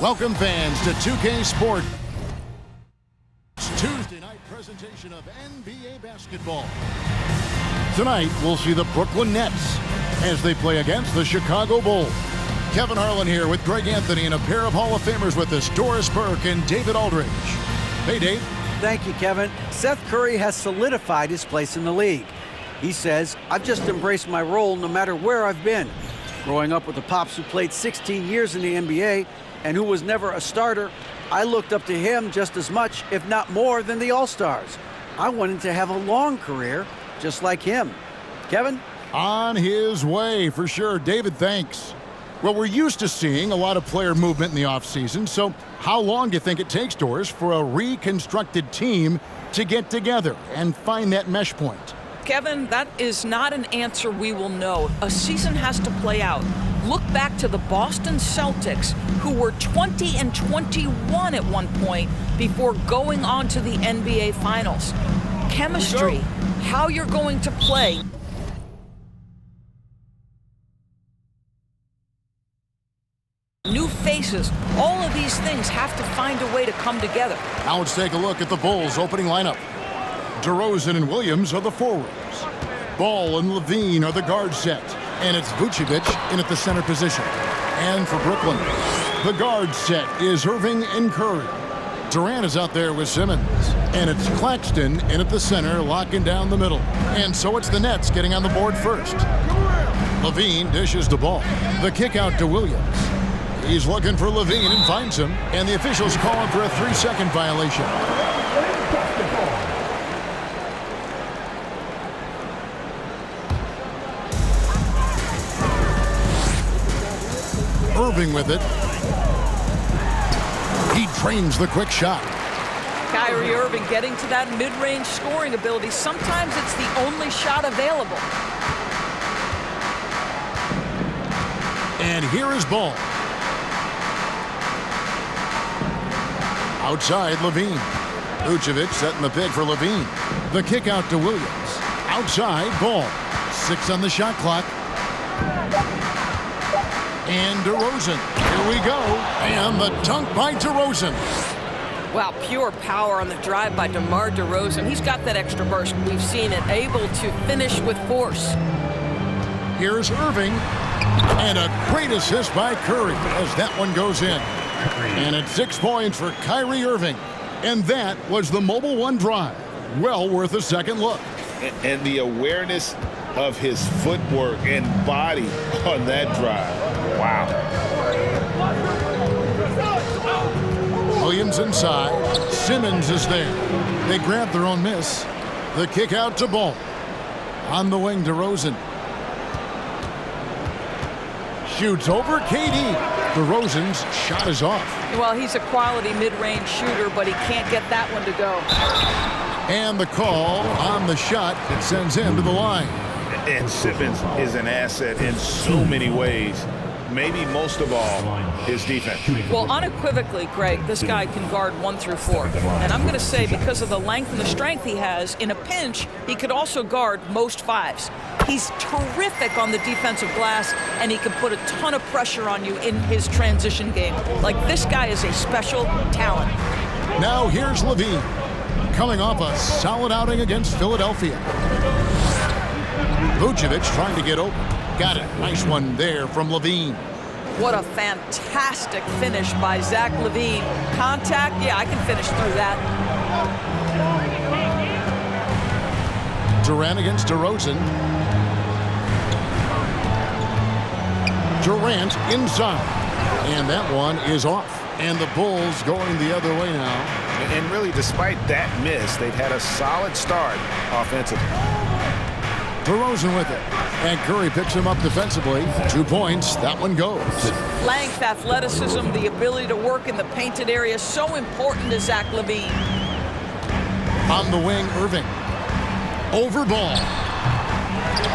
Welcome fans to 2K Sports Tuesday night presentation of NBA basketball. Tonight we'll see the Brooklyn Nets as they play against the Chicago Bulls. Kevin Harlan here with Greg Anthony and a pair of Hall of Famers with us, Doris Burke and David Aldridge. Hey, Dave. Thank you, Kevin. Seth Curry has solidified his place in the league. He says, I've just embraced my role no matter where I've been. Growing up with the Pops who played 16 years in the NBA and who was never a starter, I looked up to him just as much, if not more, than the All-Stars. I wanted to have a long career just like him. Kevin? On his way, for sure. David, thanks. Well, we're used to seeing a lot of player movement in the offseason, so how long do you think it takes, Doris, for a reconstructed team to get together and find that mesh point? Kevin, that is not an answer we will know. A season has to play out. Look back to the Boston Celtics, who were 20-21 at one point before going on to the NBA Finals. Chemistry, how you're going to play. New faces, all of these things have to find a way to come together. Now let's take a look at the Bulls' opening lineup. DeRozan and Williams are the forwards. Ball and Levine are the guard set. And it's Vucevic in at the center position. And for Brooklyn, the guard set is Irving and Curry. Durant is out there with Simmons. And it's Claxton in at the center, locking down the middle. And so it's the Nets getting on the board first. Levine dishes the ball. The kick out to Williams. He's looking for Levine and finds him. And the officials call him for a 3-second violation. Irving with it. He trains the quick shot. Kyrie Irving getting to that mid-range scoring ability. Sometimes it's the only shot available. And here is Ball. Outside, Levine. Vucevic setting the pick for Levine. The kick out to Williams. Outside, Ball. 6 on the shot clock. And DeRozan. Here we go. And the dunk by DeRozan. Wow, pure power on the drive by DeMar DeRozan. He's got that extra burst. We've seen it, able to finish with force. Here's Irving. And a great assist by Curry as that one goes in. And it's 6 points for Kyrie Irving. And that was the Mobile One drive. Well worth a second look. And the awareness of his footwork and body on that drive. Wow. Williams inside. Simmons is there. They grab their own miss. The kick out to Ball. On the wing, DeRozan. Shoots over KD. DeRozan's shot is off. Well, he's a quality mid-range shooter, but he can't get that one to go. And the call on the shot that sends him to the line. And Simmons is an asset in so many ways. Maybe most of all, his defense. Well, unequivocally, Greg, this guy can guard 1 through 4. And I'm going to say because of the length and the strength he has, in a pinch, he could also guard most 5s. He's terrific on the defensive glass, and he can put a ton of pressure on you in his transition game. Like, this guy is a special talent. Now here's Levine, coming off a solid outing against Philadelphia. Vucevic trying to get open. Got it. Nice one there from Levine. What a fantastic finish by Zach LaVine. Contact, yeah, I can finish through that. Durant against DeRozan. Durant inside. And that one is off. And the Bulls going the other way now. And really, despite that miss, they've had a solid start offensively. DeRozan with it. And Curry picks him up defensively. 2 points. That one goes. Length, athleticism, the ability to work in the painted area, so important to Zach LaVine. On the wing, Irving. Over Ball.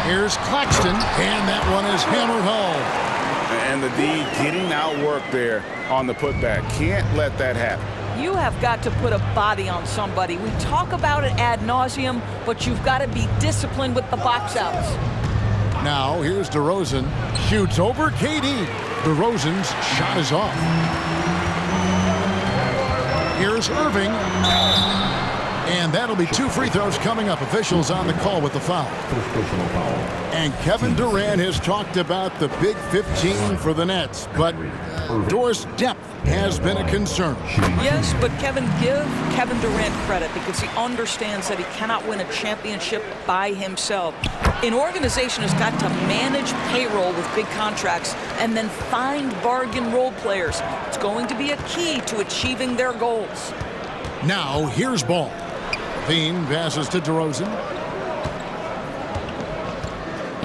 Here's Claxton. And that one is hammered home. And the D getting outworked there on the putback. Can't let that happen. You have got to put a body on somebody. We talk about it ad nauseum, but you've got to be disciplined with the box outs. Now, here's DeRozan. Shoots over KD. DeRozan's shot is off. Here's Irving. And that'll be 2 free throws coming up. Officials on the call with the foul. And Kevin Durant has talked about the Big 15 for the Nets, but Doris' depth has been a concern. Yes, but give Kevin Durant credit because he understands that he cannot win a championship by himself. An organization has got to manage payroll with big contracts and then find bargain role players. It's going to be a key to achieving their goals. Now, here's Ball. Levine passes to DeRozan.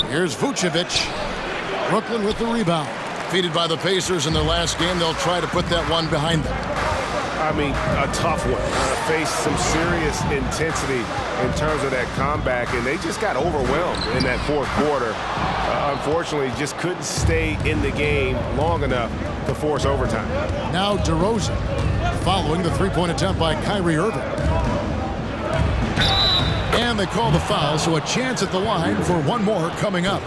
Here's Vucevic. Brooklyn with the rebound. Defeated by the Pacers in their last game, they'll try to put that one behind them. I mean, a tough one. Faced some serious intensity in terms of that comeback, and they just got overwhelmed in that fourth quarter. Unfortunately, just couldn't stay in the game long enough to force overtime. Now DeRozan, following the three-point attempt by Kyrie Irving. And they call the foul, so a chance at the line for one more coming up.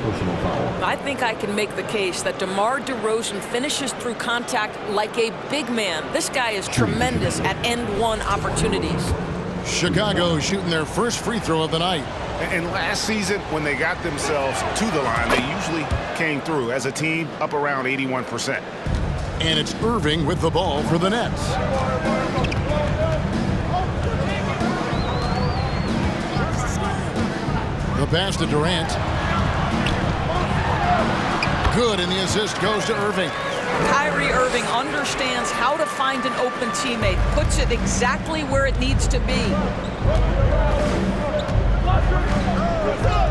I think I can make the case that DeMar DeRozan finishes through contact like a big man. This guy is tremendous at end-one opportunities. Chicago shooting their first free throw of the night. And last season, when they got themselves to the line, they usually came through as a team up around 81%. And it's Irving with the ball for the Nets. The pass to Durant. Good, and the assist goes to Irving. Kyrie Irving understands how to find an open teammate, puts it exactly where it needs to be.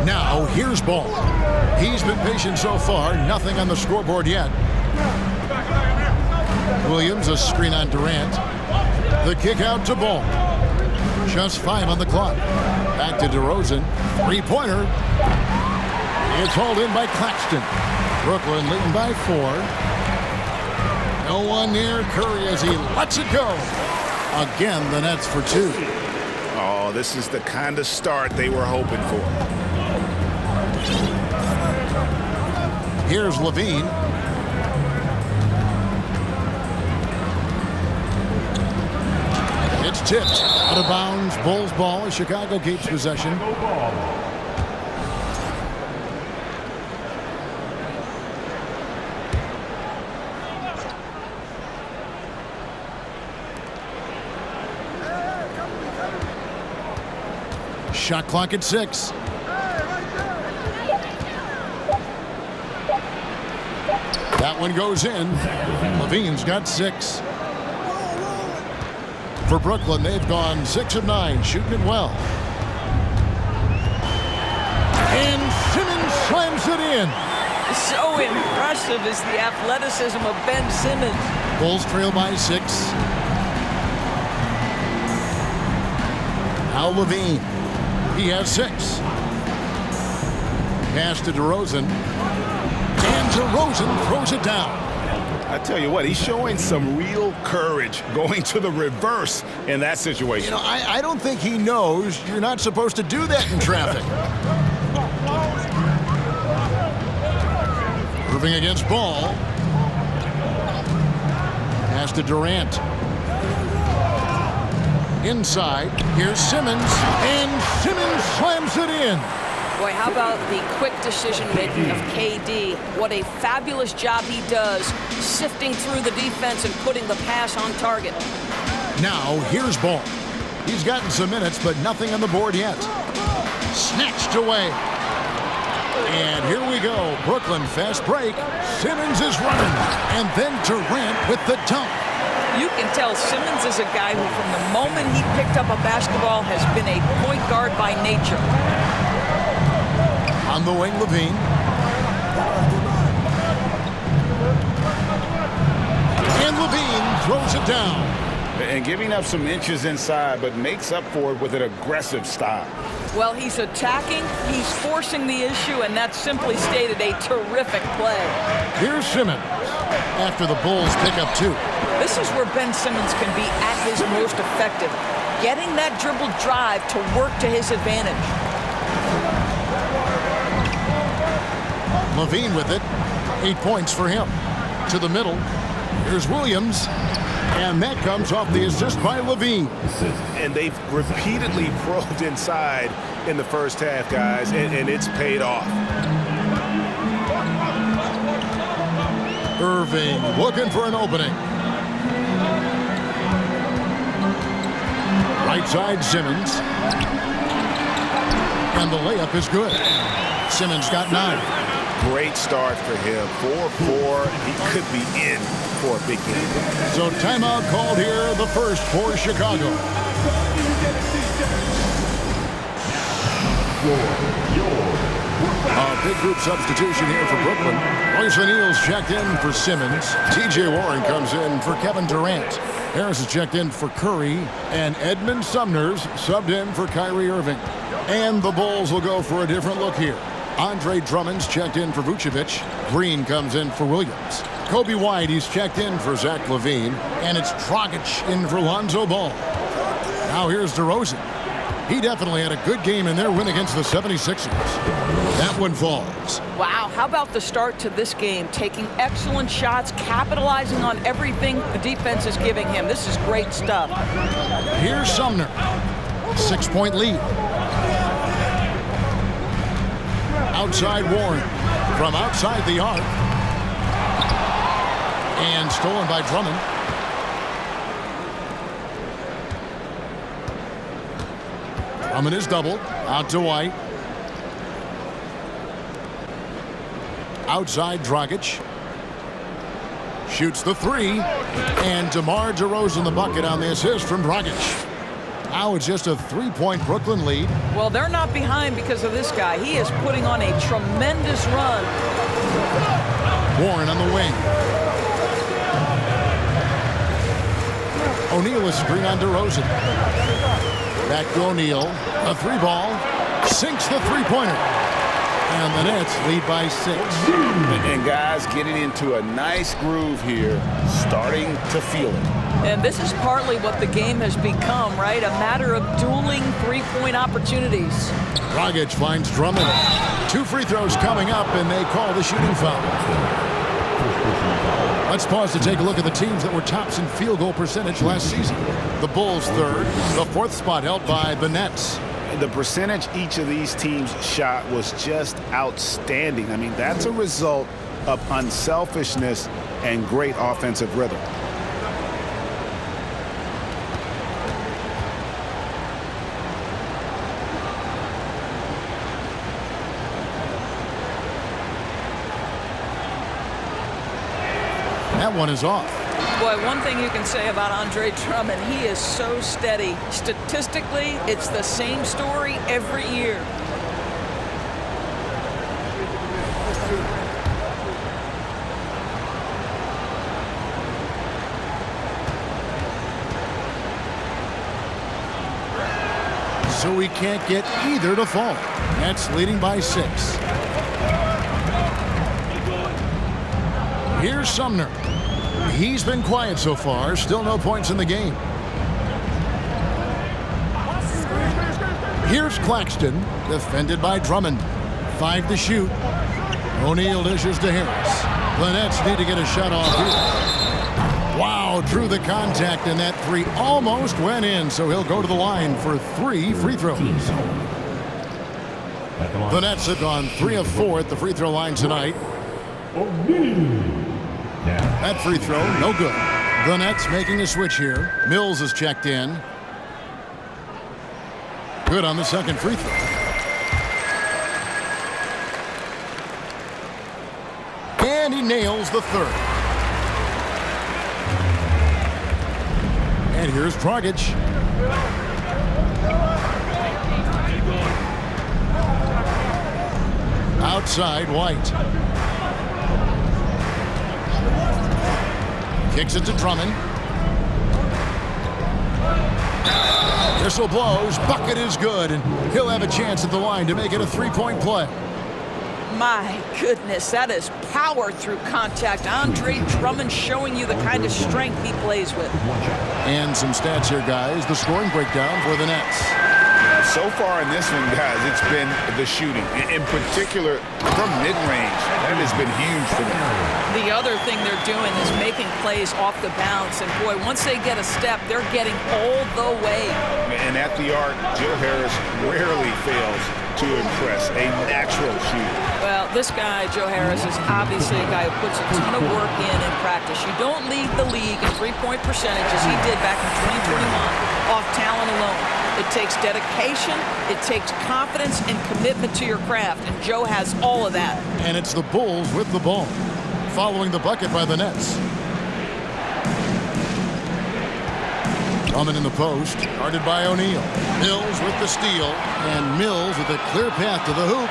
Now, here's Ball. He's been patient so far, nothing on the scoreboard yet. Williams, a screen on Durant. The kick out to Ball. Just 5 on the clock. Back to DeRozan. Three-pointer. It's hauled in by Claxton. Brooklyn leading by 4. No one near Curry as he lets it go. Again, the Nets for 2. Oh, this is the kind of start they were hoping for. Here's Levine. It's tipped out of bounds. Bulls ball as Chicago keeps possession. Shot clock at 6. That one goes in. Levine's got 6. For Brooklyn, they've gone 6 of 9, shooting it well. And Simmons slams it in. So impressive is the athleticism of Ben Simmons. Bulls trail by 6. Now Levine. He has 6. Pass to DeRozan. And DeRozan throws it down. I tell you what, he's showing some real courage going to the reverse in that situation. You know, I don't think he knows you're not supposed to do that in traffic. Irving against Ball. Pass to Durant. Inside, here's Simmons, and Simmons slams it in. Boy, how about the quick decision-making of KD? What a fabulous job he does sifting through the defense and putting the pass on target. Now, here's Ball. He's gotten some minutes, but nothing on the board yet. Snatched away. And here we go. Brooklyn fast break. Simmons is running. And then Durant with the dunk. You can tell Simmons is a guy who, from the moment he picked up a basketball, has been a point guard by nature. On the wing, Levine. And Levine throws it down. And giving up some inches inside, but makes up for it with an aggressive style. Well, he's attacking, he's forcing the issue, and that's simply stated a terrific play. Here's Simmons after the Bulls pick up 2. This is where Ben Simmons can be at his most effective, getting that dribble drive to work to his advantage. Levine with it. 8 points for him. To the middle. Here's Williams. And that comes off the assist by Levine. And they've repeatedly probed inside in the first half, guys, and it's paid off. Irving looking for an opening. Right side, Simmons. And the layup is good. Simmons got 9. Great start for him. 4-4. He could be in for a big game. So timeout called here, the first for Chicago. A big group substitution here for Brooklyn. Royce O'Neal's checked in for Simmons. T.J. Warren comes in for Kevin Durant. Harris is checked in for Curry. And Edmund Sumner's subbed in for Kyrie Irving. And the Bulls will go for a different look here. Andre Drummond's checked in for Vucevic. Green comes in for Williams. Kobe White, he's checked in for Zach LaVine. And it's Dragic in for Lonzo Ball. Now here's DeRozan. He definitely had a good game in their win against the 76ers. That one falls. Wow, how about the start to this game? Taking excellent shots, capitalizing on everything the defense is giving him. This is great stuff. Here's Sumner. 6-point lead. Outside Warren. From outside the arc. And stolen by Drummond. Drummond is doubled. Out to White. Outside Dragic. Shoots the 3. And DeMar DeRozan the bucket on the assist from Dragic. Now it's just a 3-point Brooklyn lead. Well, they're not behind because of this guy. He is putting on a tremendous run. Warren on the wing. O'Neal is screen on DeRozan. Back to O'Neal. A 3-ball. Sinks the 3-pointer. And the Nets lead by 6. And guys getting into a nice groove here, starting to feel it. And this is partly what the game has become, right? A matter of dueling 3-point opportunities. Dragic finds Drummond. 2 free throws coming up, and they call the shooting foul. Let's pause to take a look at the teams that were tops in field goal percentage last season. The Bulls 3rd, the 4th spot held by the Nets. The percentage each of these teams shot was just outstanding. I mean, that's a result of unselfishness and great offensive rhythm. That one is off. Boy, one thing you can say about Andre Drummond, he is so steady. Statistically, it's the same story every year. So we can't get either to fall. Nets leading by 6. Here's Sumner. He's been quiet so far. Still no points in the game. Here's Claxton, defended by Drummond. 5 to shoot. O'Neal dishes to Harris. The Nets need to get a shot off here. Wow, drew the contact, and that 3 almost went in, so he'll go to the line for 3 free throws. The Nets have gone 3 of 4 at the free throw line tonight. That free throw, no good. The Nets making a switch here. Mills is checked in. Good on the second free throw. And he nails the 3rd. And here's Dragic. Outside White. Kicks it to Drummond. Whistle blows. Bucket is good, and he'll have a chance at the line to make it a 3-point play. My goodness, that is power through contact. Andre Drummond showing you the kind of strength he plays with. And some stats here, guys. The scoring breakdown for the Nets. So far in this one, guys, it's been the shooting. In particular, from mid-range, that has been huge for them. The other thing they're doing is making plays off the bounce. And, boy, once they get a step, they're getting all the way. And at the arc, Joe Harris rarely fails to impress. A natural shooter. Well, this guy, Joe Harris, is obviously a guy who puts a ton of work in practice. You don't lead the league in three-point percentage, as he did back in 2021, off talent alone. It takes dedication, it takes confidence and commitment to your craft, and Joe has all of that. And it's the Bulls with the ball, following the bucket by the Nets. Coming in the post, guarded by O'Neal. Mills with the steal, and Mills with a clear path to the hoop.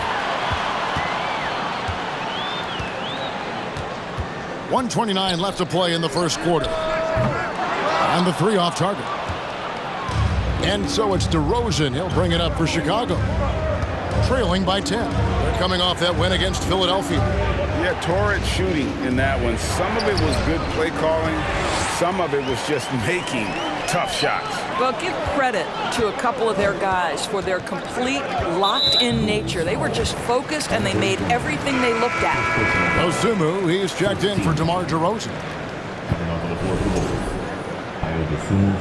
1:29 left to play in the first quarter. And the three off target. And so it's DeRozan. He'll bring it up for Chicago. Trailing by 10. They're coming off that win against Philadelphia. Yeah, torrid shooting in that one. Some of it was good play calling. Some of it was just making tough shots. Well, give credit to a couple of their guys for their complete locked-in nature. They were just focused, and they made everything they looked at. Osumu, he's checked in for DeMar DeRozan. Coming onto the floor for the Bulls, Ayo Dosunmu.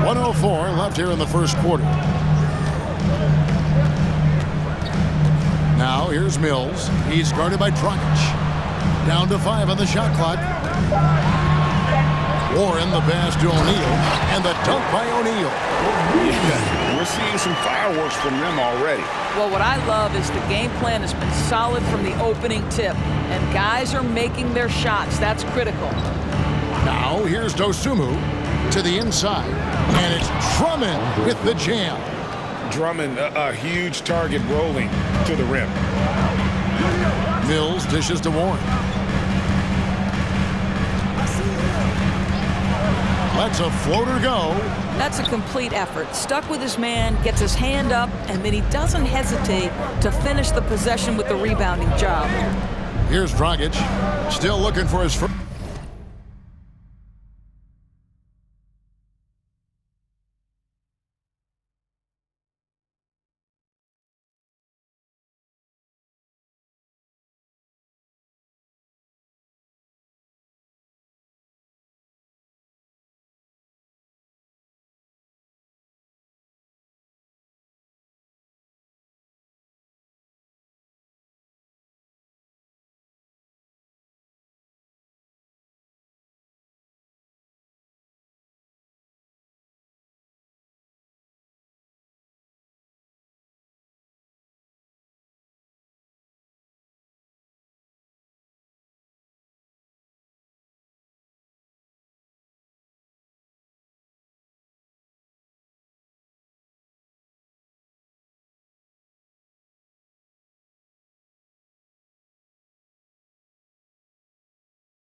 1:04 left here in the first quarter. Now here's Mills. He's guarded by Dragic. Down to 5 on the shot clock. Warren the pass to O'Neal. And the dunk by O'Neal. Yeah, we're seeing some fireworks from them already. Well, what I love is the game plan has been solid from the opening tip. And guys are making their shots. That's critical. Now here's Dosunmu to the inside. And it's Drummond with the jam. Drummond, a huge target rolling to the rim. Mills dishes to Warren. Lets a floater go. That's a complete effort. Stuck with his man, gets his hand up, and then he doesn't hesitate to finish the possession with the rebounding job. Here's Dragic, still looking for his first.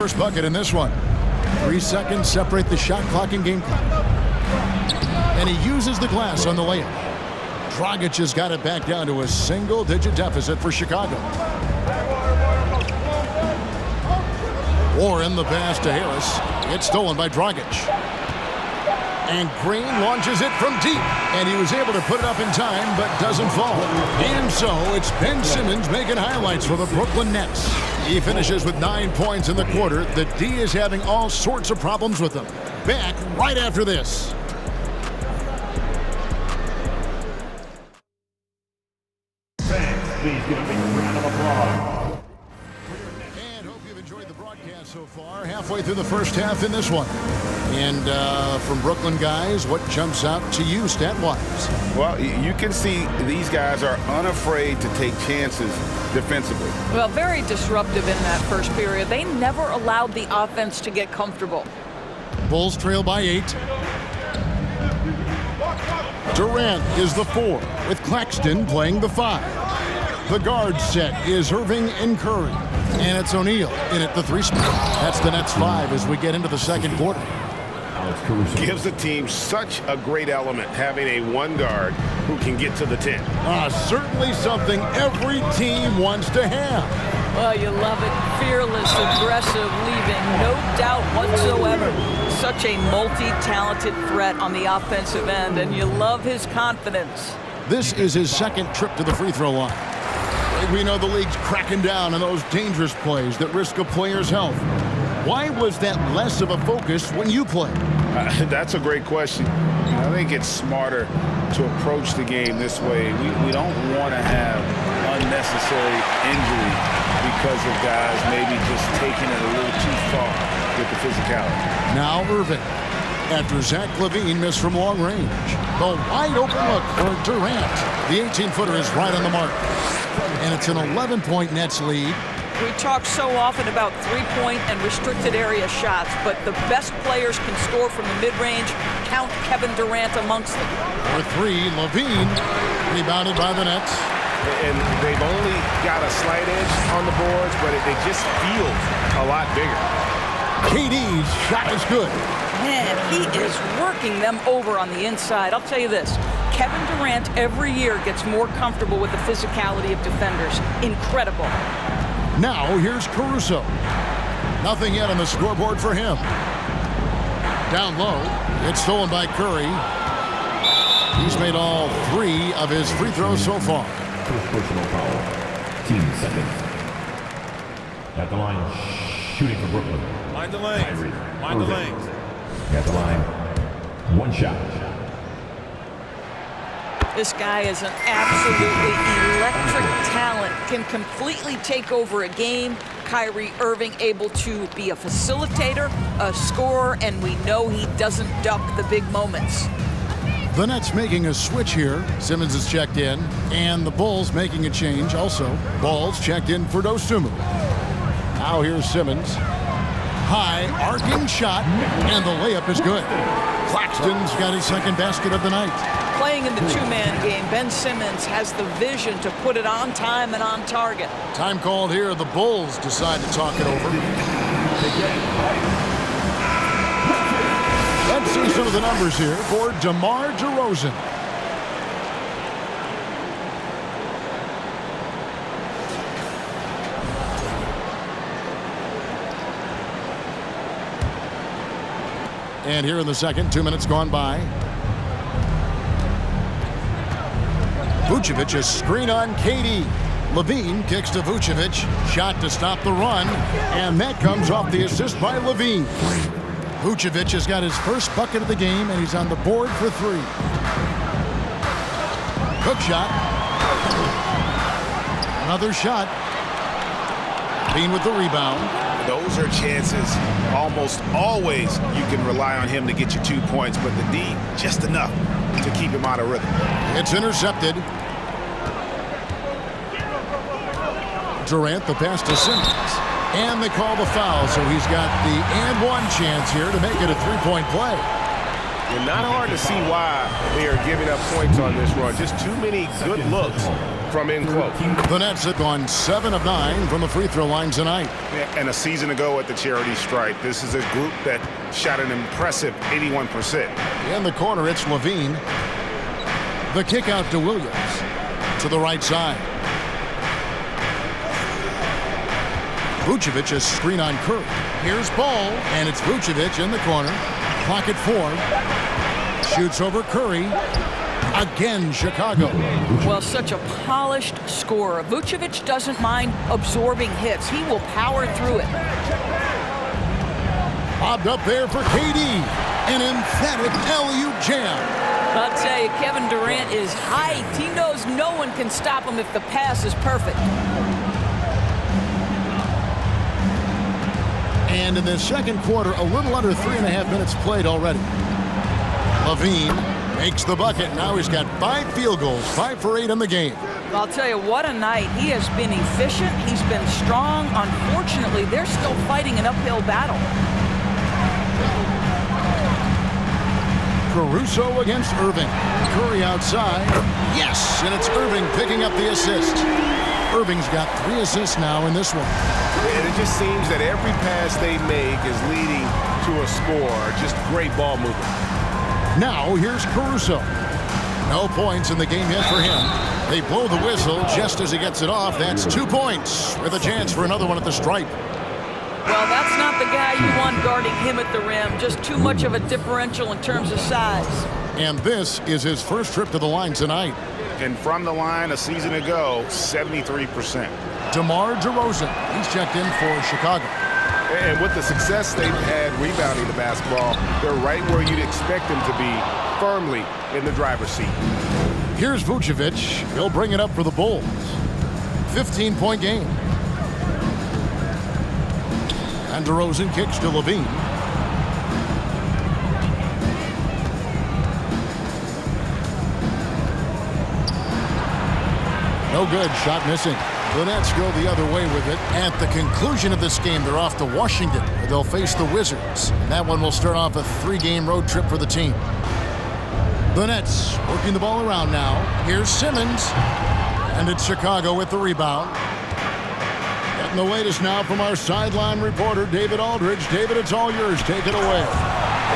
First bucket in this one. 3 seconds separate the shot clock and game clock. And he uses the glass on the layup. Dragic has got it back down to a single-digit deficit for Chicago. Warren the pass to Harris. It's stolen by Dragic. And Green launches it from deep. And he was able to put it up in time, but doesn't fall. And so it's Ben Simmons making highlights for the Brooklyn Nets. He finishes with 9 points in the quarter. The D is having all sorts of problems with them. Back right after this. Fans, please give a big round of applause. And hope you've enjoyed the broadcast so far. Halfway through the first half in this one. And from Brooklyn guys, what jumps out to you stat-wise? Well, you can see these guys are unafraid to take chances defensively. Well, very disruptive in that first period. They never allowed the offense to get comfortable. Bulls trail by 8. Durant is the 4, with Claxton playing the 5. The guard set is Irving and Curry. And it's O'Neal in at the 3 spot. That's the Nets 5 as we get into the second quarter. Gives the team such a great element having a one guard who can get to the 10. Certainly something every team wants to have. Well, you love it. Fearless, aggressive, leaving no doubt whatsoever. Such a multi-talented threat on the offensive end, and you love his confidence. This is his second trip to the free throw line. We know the league's cracking down on those dangerous plays that risk a player's health. Why was that less of a focus when you played? That's a great question. I think it's smarter to approach the game this way. We don't want to have unnecessary injury because of guys maybe just taking it a little too far with the physicality. Now Irving. After Zach LaVine missed from long range. The wide open look for Durant. The 18-footer is right on the mark. And it's an 11-point Nets lead. We talk so often about three-point and restricted area shots, but the best players can score from the mid-range. Count Kevin Durant amongst them. For three, LaVine, rebounded by the Nets. And they've only got a slight edge on the boards, but it just feels a lot bigger. KD's shot is good. Man, he is working them over on the inside. I'll tell you this, Kevin Durant every year gets more comfortable with the physicality of defenders. Incredible. Now here's Caruso. Nothing yet on the scoreboard for him. Down low, it's stolen by Curry. He's made all 3 of his free throws so far. First personal foul. Team second. At the line, shooting for Brooklyn. Mind the lanes. Mind the lanes. At the line, 1 shot. This guy is an absolutely electric talent, can completely take over a game. Kyrie Irving able to be a facilitator, a scorer, and we know he doesn't duck the big moments. The Nets making a switch here. Simmons is checked in, and the Bulls making a change also. Ball's checked in for Dosunmu. Now here's Simmons. High, arcing shot, and the layup is good. Claxton's got his second basket of the night. Playing in the two-man game, Ben Simmons has the vision to put it on time and on target. Time called here. The Bulls decide to talk it over. Let's see some of the numbers here for DeMar DeRozan. And here in the second, 2 minutes gone by. Vucevic, a screen on KD. LaVine kicks to Vucevic. Shot to stop the run. And that comes off the assist by LaVine. Vucevic has got his first bucket of the game, and he's on the board for 3. Hook shot. Another shot. LaVine with the rebound. Those are chances almost always you can rely on him to get you 2 points, but the D just enough to keep him out of rhythm. It's intercepted. Durant, the pass to Simmons. And they call the foul, so he's got the and one chance here to make it a 3-point play. And not hard to see why they are giving up points on this run. Just too many good looks from in close. The Nets have gone 7 of 9 from the free throw line tonight. And a season ago at the charity stripe, this is a group that shot an impressive 81%. In the corner, it's LaVine. The kick out to Williams. To the right side. Vucevic, a screen on Curry. Here's Ball, and it's Vucevic in the corner. Clock at 4. Shoots over Curry. Again, Chicago. Well, such a polished scorer. Vucevic doesn't mind absorbing hits. He will power through it. Bobbed up there for KD. An emphatic alley-oop jam. I'll tell you, Kevin Durant is hyped. He knows no one can stop him if the pass is perfect. And in the second quarter, a little under 3.5 minutes played already. LaVine makes the bucket. Now he's got 5 field goals, 5 for 8 in the game. I'll tell you, what a night. He has been efficient. He's been strong. Unfortunately, they're still fighting an uphill battle. Caruso against Irving. Curry outside. Yes, and it's Irving picking up the assist. Irving's got 3 assists now in this one. And it just seems that every pass they make is leading to a score. Just great ball movement. Now here's Caruso. No points in the game yet for him. They blow the whistle just as he gets it off. That's 2 points with a chance for another one at the stripe. Well, that's not the guy you want guarding him at the rim. Just too much of a differential in terms of size. And this is his first trip to the line tonight. And from the line a season ago, 73%. DeMar DeRozan, he's checked in for Chicago. And with the success they've had rebounding the basketball, they're right where you'd expect them to be, firmly in the driver's seat. Here's Vucevic. He'll bring it up for the Bulls. 15-point game. And DeRozan kicks to Levine. No good. Shot missing. The Nets go the other way with it. At the conclusion of this game, they're off to Washington, where they'll face the Wizards. And that one will start off a 3-game road trip for the team. The Nets working the ball around now. Here's Simmons. And it's Chicago with the rebound. Getting the latest now from our sideline reporter, David Aldridge. David, it's all yours. Take it away.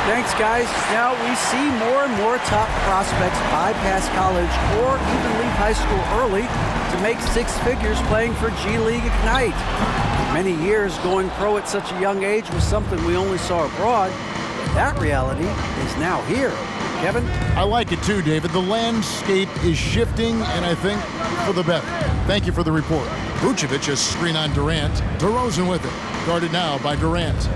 Thanks, guys. Now we see more and more top prospects bypass college or even leave high school early to make 6 figures playing for G League Ignite. For many years, going pro at such a young age was something we only saw abroad. That reality is now here. Kevin? I like it too, David. The landscape is shifting, and I think for the better. Thank you for the report. Vucevic a screen on Durant. DeRozan with it. Guarded now by Durant.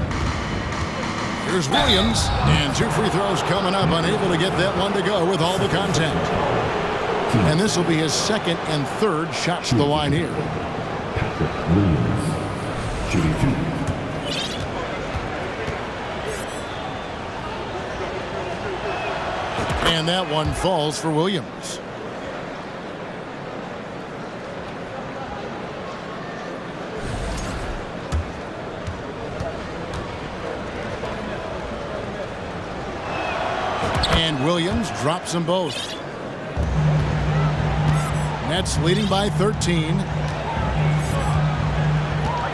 Here's Williams, and 2 free throws coming up, unable to get that one to go with all the contact. And this will be his 2nd and 3rd shots to the line here. Patrick Williams, shooting 2. And that one falls for Williams. And Williams drops them both. Nets leading by 13.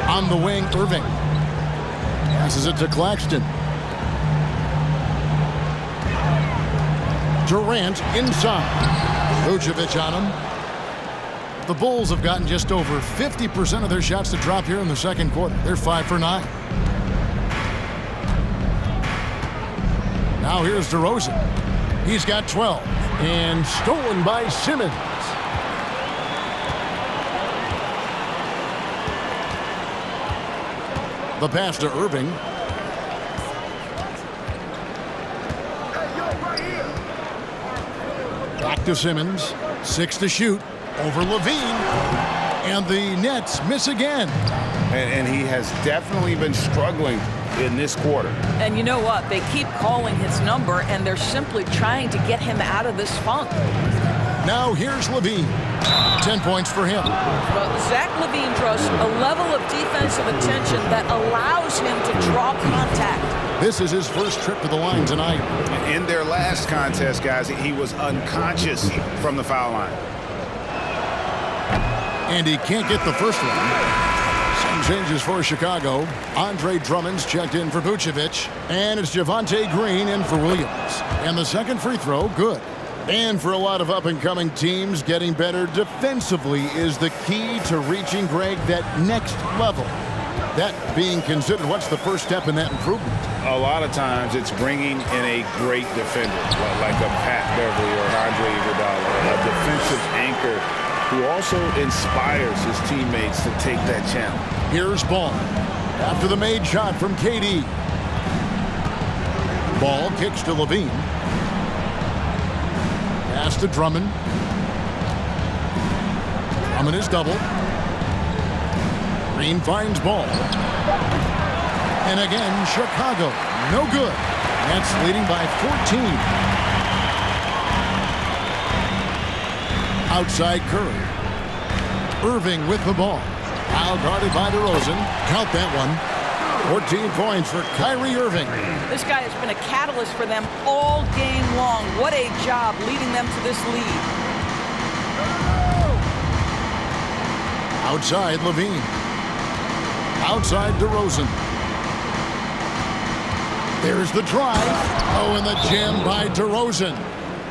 On the wing, Irving. Passes it to Claxton. Durant inside. Vucevic on him. The Bulls have gotten just over 50% of their shots to drop here in the 2nd quarter. They're 5 for 9. Now here's DeRozan. He's got 12. And stolen by Simmons. The pass to Irving. Back to Simmons. 6 to shoot. Over Levine. And the Nets miss again. And he has definitely been struggling in this quarter. And you know what? They keep calling his number, and they're simply trying to get him out of this funk. Now here's Levine. 10 points for him. But Zach Levine draws a level of defensive attention that allows him to draw contact. This is his first trip to the line tonight. In their last contest, guys, he was unconscious from the foul line. And he can't get the first one. Some changes for Chicago. Andre Drummond's checked in for Vucevic. And it's Javonte Green in for Williams. And the 2nd free throw, good. And for a lot of up-and-coming teams, getting better defensively is the key to reaching, Greg, that next level. That being considered, what's the first step in that improvement? A lot of times it's bringing in a great defender, like a Pat Beverly or an Andre Iguodala, a defensive anchor who also inspires his teammates to take that challenge. Here's Ball. After the made shot from KD. Ball kicks to Levine. Pass to Drummond. Drummond is double. Green finds Ball. And again, Chicago. No good. Nets leading by 14. Outside Curry. Irving with the ball. Now guarded by DeRozan. Count that one. 14 points for Kyrie Irving. This guy has been a catalyst for them all game long. What a job leading them to this lead. Outside Levine. Outside DeRozan. There's the drive. Oh, and the jam by DeRozan.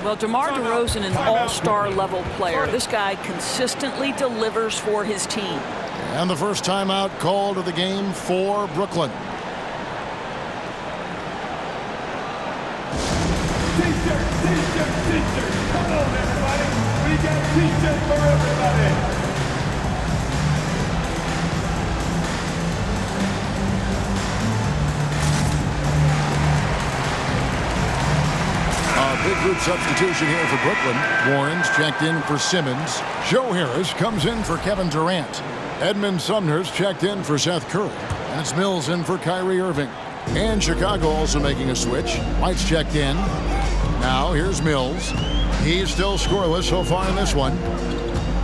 Well, DeMar DeRozan, an all-star level player. This guy consistently delivers for his team. And the first timeout called of the game for Brooklyn. T-shirt. Come on, everybody. We get pizza for everybody. A big group substitution here for Brooklyn. Warren's checked in for Simmons. Joe Harris comes in for Kevin Durant. Edmund Sumner's checked in for Seth Curry. And it's Mills in for Kyrie Irving. And Chicago also making a switch. White's checked in. Now here's Mills. He's still scoreless so far in this one.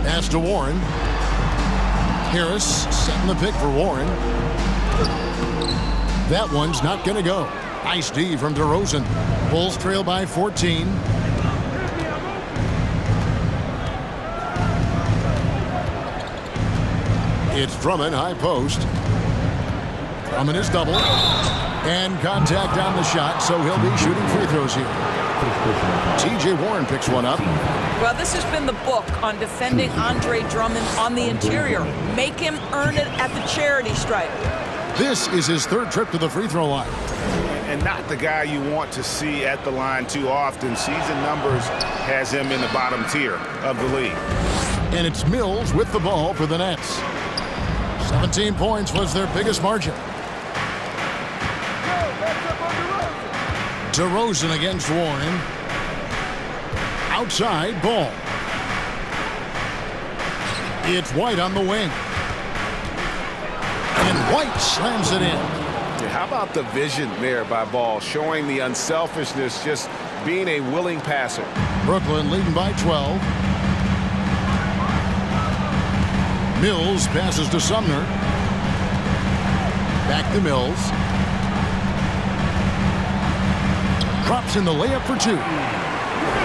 Pass to Warren. Harris setting the pick for Warren. That one's not going to go. Nice D from DeRozan. Bulls trail by 14. It's Drummond, high post. Drummond is double. And contact on the shot, so he'll be shooting free throws here. T.J. Warren picks one up. Well, this has been the book on defending Andre Drummond on the interior. Make him earn it at the charity stripe. This is his third trip to the free throw line. And not the guy you want to see at the line too often. Season numbers has him in the bottom tier of the league. And it's Mills with the ball for the Nets. 17 points was their biggest margin. DeRozan against Warren. Outside, Ball. It's White on the wing. And White slams it in. How about the vision there by Ball, showing the unselfishness, just being a willing passer. Brooklyn leading by 12. Mills passes to Sumner. Back to Mills. Drops in the layup for two.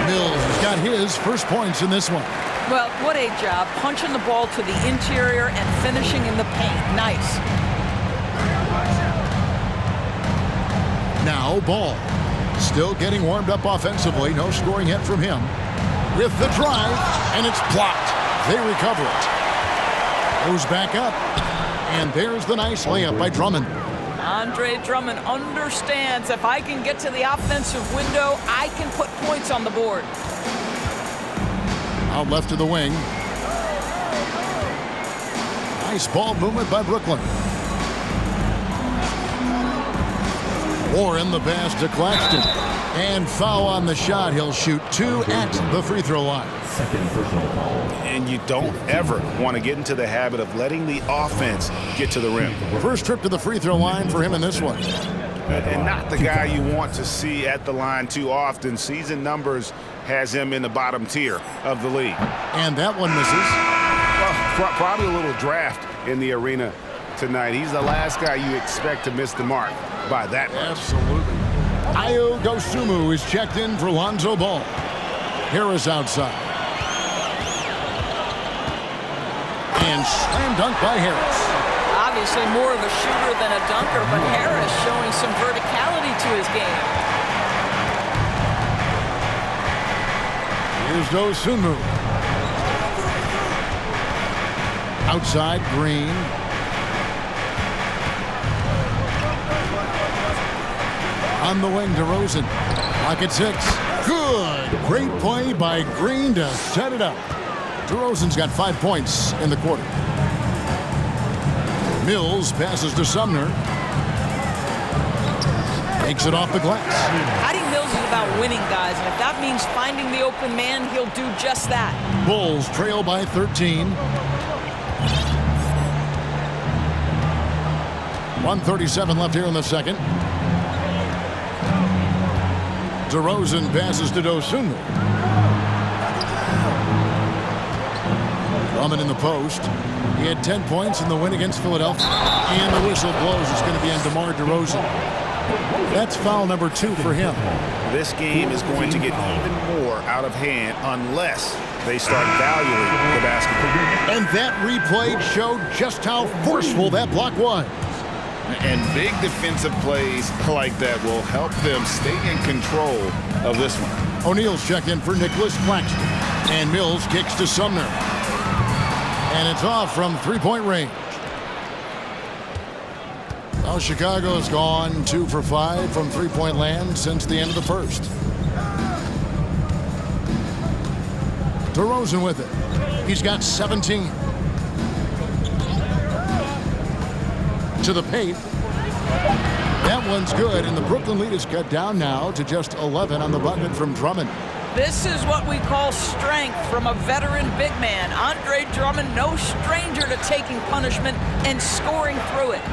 Mills has got his first points in this one. Well, what a job. Punching the ball to the interior and finishing in the paint. Nice. Now Ball. Still getting warmed up offensively. No scoring yet from him. With the drive, and it's blocked. They recover it. Goes back up. And there's the nice layup by Drummond. Andre Drummond understands if I can get to the offensive window, I can put points on the board. Out left to the wing. Nice ball movement by Brooklyn. Warren the pass to Claxton. And foul on the shot. He'll shoot two at the free throw line. Second personal foul. And you don't ever want to get into the habit of letting the offense get to the rim. First trip to the free throw line for him in this one. And not the guy you want to see at the line too often. Season numbers has him in the bottom tier of the league. And that one misses. Well, probably a little draft in the arena tonight. He's the last guy you expect to miss the mark by that much. Absolutely. Ayo Dosunmu is checked in for Lonzo Ball. Harris outside. And slam dunk by Harris. Obviously more of a shooter than a dunker, but Harris showing some verticality to his game. Here's Dosunmu. Outside, Green. On the wing, DeRozan. Lock at 6. Good. Great play by Green to set it up. DeRozan's got 5 points in the quarter. Mills passes to Sumner. Takes it off the glass. Patty Mills is about winning, guys, and if that means finding the open man, he'll do just that. Bulls trail by 13. 1:37 left here in the second. DeRozan passes to Dosunmu. Drummond in the post. He had 10 points in the win against Philadelphia. And the whistle blows. It's going to be on DeMar DeRozan. That's foul number 2 for him. This game is going to get even more out of hand unless they start valuing the basketball. And that replay showed just how forceful that block was. And big defensive plays like that will help them stay in control of this one. O'Neal's checked in for Nicholas Claxton. And Mills kicks to Sumner. And it's off from three-point range. Well, Chicago's gone 2 for 5 from three-point land since the end of the first. DeRozan with it. He's got 17. To the paint. That one's good, and the Brooklyn lead is cut down now to just 11 on the bucket from Drummond. This is what we call strength from a veteran big man. Andre Drummond, no stranger to taking punishment and scoring through it.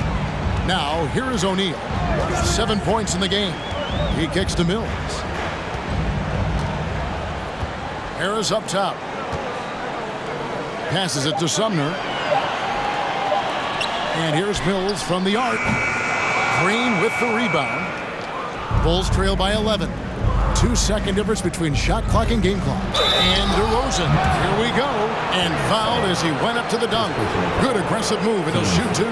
Now, here is O'Neal. 7 points in the game. He kicks to Mills. Harris up top. Passes it to Sumner. And here's Mills from the arc. Green with the rebound. Bulls trail by 11. 2-second difference between shot clock and game clock. And DeRozan, here we go. And fouled as he went up to the dunk. Good aggressive move, and he'll shoot two.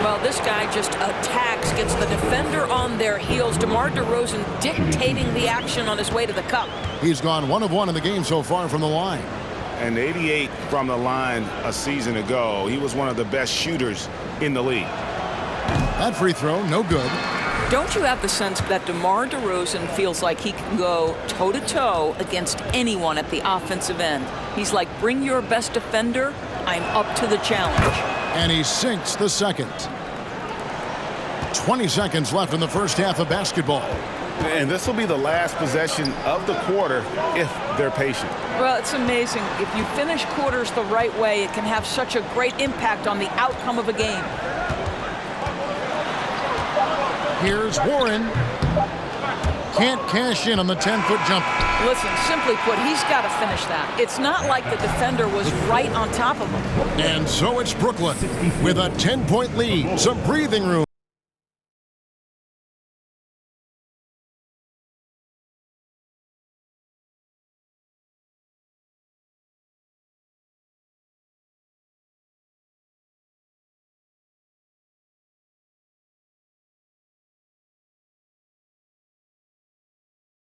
Well, this guy just attacks, gets the defender on their heels. DeMar DeRozan dictating the action on his way to the cup. He's gone 1 of 1 in the game so far from the line. And 88 from the line a season ago. He was one of the best shooters in the league. That free throw, no good. Don't you have the sense that DeMar DeRozan feels like he can go toe-to-toe against anyone at the offensive end? He's like, bring your best defender, I'm up to the challenge. And he sinks the second. 20 seconds left in the first half of basketball. And this will be the last possession of the quarter if they're patient. Well, it's amazing. If you finish quarters the right way, it can have such a great impact on the outcome of a game. Here's Warren. Can't cash in on the 10-foot jumper. Listen, simply put, he's got to finish that. It's not like the defender was right on top of him. And so it's Brooklyn with a 10-point lead. Some breathing room.